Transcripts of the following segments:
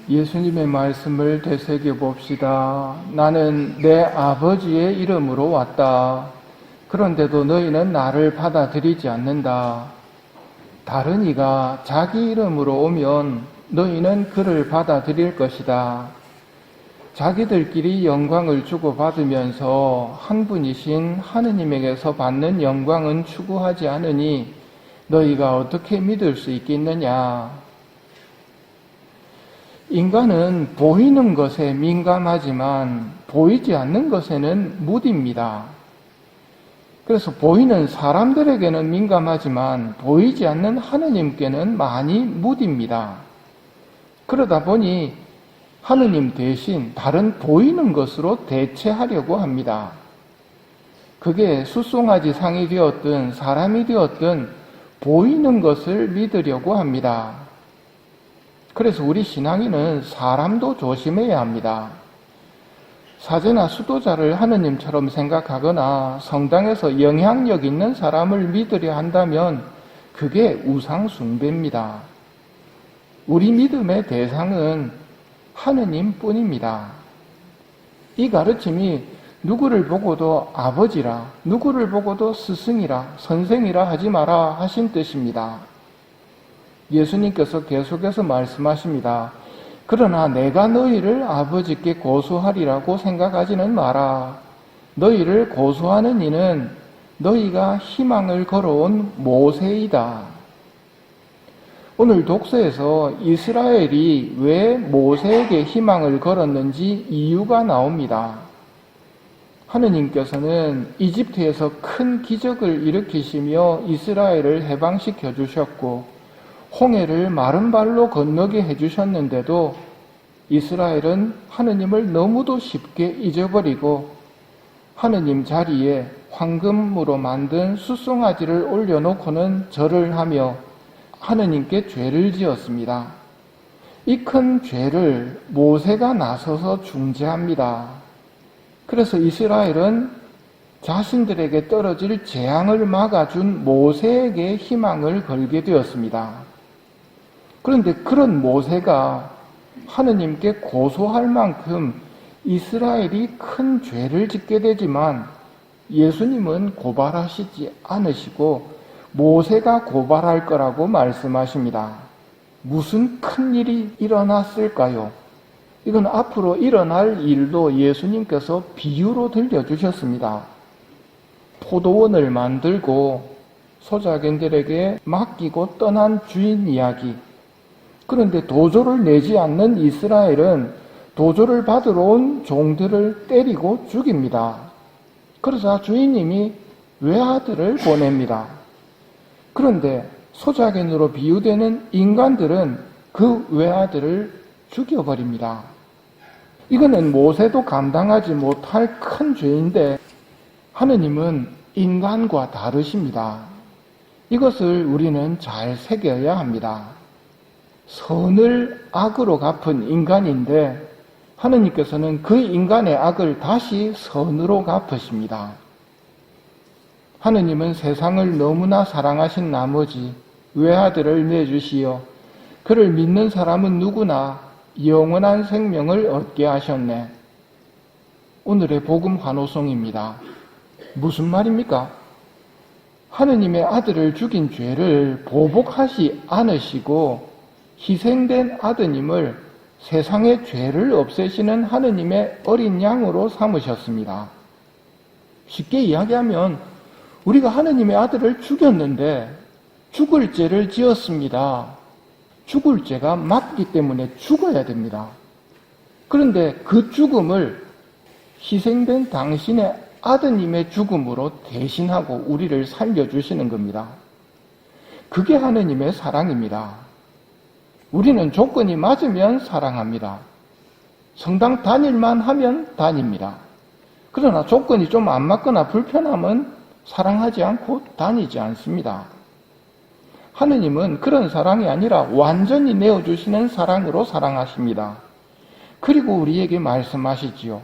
예수님의 말씀을 되새겨 봅시다. 나는 내 아버지의 이름으로 왔다. 그런데도 너희는 나를 받아들이지 않는다. 다른 이가 자기 이름으로 오면 너희는 그를 받아들일 것이다. 자기들끼리 영광을 주고받으면서 한 분이신 하느님에게서 받는 영광은 추구하지 않으니 너희가 어떻게 믿을 수 있겠느냐. 인간은 보이는 것에 민감하지만 보이지 않는 것에는 무디입니다. 그래서 보이는 사람들에게는 민감하지만 보이지 않는 하느님께는 많이 무디입니다. 그러다 보니 하느님 대신 다른 보이는 것으로 대체하려고 합니다. 그게 숫송아지 상이 되었든 사람이 되었든 보이는 것을 믿으려고 합니다. 그래서 우리 신앙인은 사람도 조심해야 합니다. 사제나 수도자를 하느님처럼 생각하거나 성당에서 영향력 있는 사람을 믿으려 한다면 그게 우상 숭배입니다. 우리 믿음의 대상은 하느님뿐입니다. 이 가르침이 누구를 보고도 아버지라, 누구를 보고도 스승이라, 선생이라 하지 마라 하신 뜻입니다. 예수님께서 계속해서 말씀하십니다. 그러나 내가 너희를 아버지께 고소하리라고 생각하지는 마라. 너희를 고소하는 이는 너희가 희망을 걸어온 모세이다. 오늘 독서에서 이스라엘이 왜 모세에게 희망을 걸었는지 이유가 나옵니다. 하느님께서는 이집트에서 큰 기적을 일으키시며 이스라엘을 해방시켜 주셨고 홍해를 마른 발로 건너게 해주셨는데도 이스라엘은 하느님을 너무도 쉽게 잊어버리고 하느님 자리에 황금으로 만든 숫송아지를 올려놓고는 절을 하며 하느님께 죄를 지었습니다. 이 큰 죄를 모세가 나서서 중재합니다. 그래서 이스라엘은 자신들에게 떨어질 재앙을 막아준 모세에게 희망을 걸게 되었습니다. 그런데 그런 모세가 하느님께 고소할 만큼 이스라엘이 큰 죄를 짓게 되지만 예수님은 고발하시지 않으시고 모세가 고발할 거라고 말씀하십니다. 무슨 큰 일이 일어났을까요? 이건 앞으로 일어날 일도 예수님께서 비유로 들려주셨습니다. 포도원을 만들고 소작견들에게 맡기고 떠난 주인 이야기. 그런데 도조를 내지 않는 이스라엘은 도조를 받으러 온 종들을 때리고 죽입니다. 그러자 주인님이 외아들을 보냅니다. 그런데 소작견으로 비유되는 인간들은 그 외아들을 죽여버립니다. 이거는 모세도 감당하지 못할 큰 죄인데 하느님은 인간과 다르십니다. 이것을 우리는 잘 새겨야 합니다. 선을 악으로 갚은 인간인데 하느님께서는 그 인간의 악을 다시 선으로 갚으십니다. 하느님은 세상을 너무나 사랑하신 나머지 외아들을 내주시어 그를 믿는 사람은 누구나 영원한 생명을 얻게 하셨네. 오늘의 복음 환호성입니다. 무슨 말입니까? 하느님의 아들을 죽인 죄를 보복하지 않으시고 희생된 아드님을 세상의 죄를 없애시는 하느님의 어린 양으로 삼으셨습니다. 쉽게 이야기하면 우리가 하느님의 아들을 죽였는데 죽을 죄를 지었습니다. 죽을 죄가 맞기 때문에 죽어야 됩니다. 그런데 그 죽음을 희생된 당신의 아드님의 죽음으로 대신하고 우리를 살려주시는 겁니다. 그게 하느님의 사랑입니다. 우리는 조건이 맞으면 사랑합니다. 성당 다닐만 하면 다닙니다. 그러나 조건이 좀 안 맞거나 불편하면 사랑하지 않고 다니지 않습니다. 하느님은 그런 사랑이 아니라 완전히 내어주시는 사랑으로 사랑하십니다. 그리고 우리에게 말씀하시지요.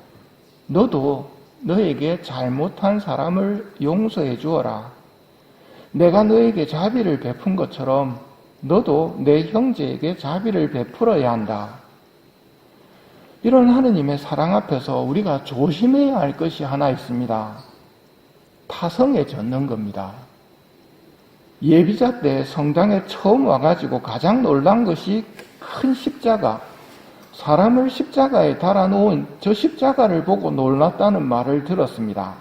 너도 너에게 잘못한 사람을 용서해 주어라. 내가 너에게 자비를 베푼 것처럼 너도 내 형제에게 자비를 베풀어야 한다. 이런 하느님의 사랑 앞에서 우리가 조심해야 할 것이 하나 있습니다. 타성에 젖는 겁니다. 예비자 때 성당에 처음 와가지고 가장 놀란 것이 큰 십자가, 사람을 십자가에 달아놓은 저 십자가를 보고 놀랐다는 말을 들었습니다.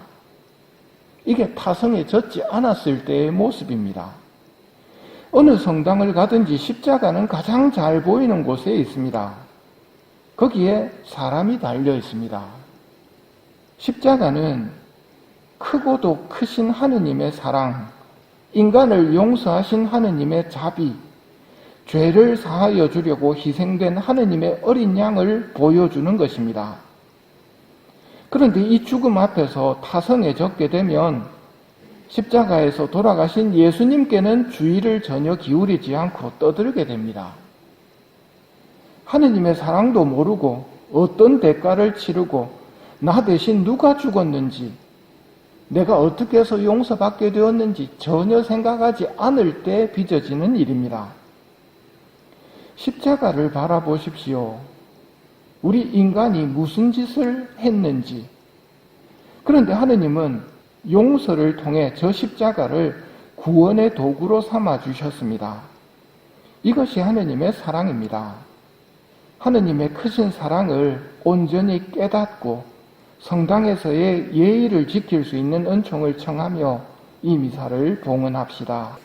이게 타성에 젖지 않았을 때의 모습입니다. 어느 성당을 가든지 십자가는 가장 잘 보이는 곳에 있습니다. 거기에 사람이 달려 있습니다. 십자가는 크고도 크신 하느님의 사랑, 인간을 용서하신 하느님의 자비, 죄를 사하여 주려고 희생된 하느님의 어린 양을 보여주는 것입니다. 그런데 이 죽음 앞에서 타성에 젖게 되면 십자가에서 돌아가신 예수님께는 주의를 전혀 기울이지 않고 떠들게 됩니다. 하느님의 사랑도 모르고 어떤 대가를 치르고 나 대신 누가 죽었는지, 내가 어떻게 해서 용서받게 되었는지 전혀 생각하지 않을 때 빚어지는 일입니다. 십자가를 바라보십시오. 우리 인간이 무슨 짓을 했는지. 그런데 하느님은 용서를 통해 저 십자가를 구원의 도구로 삼아 주셨습니다. 이것이 하느님의 사랑입니다. 하느님의 크신 사랑을 온전히 깨닫고 성당에서의 예의를 지킬 수 있는 은총을 청하며 이 미사를 봉헌합시다.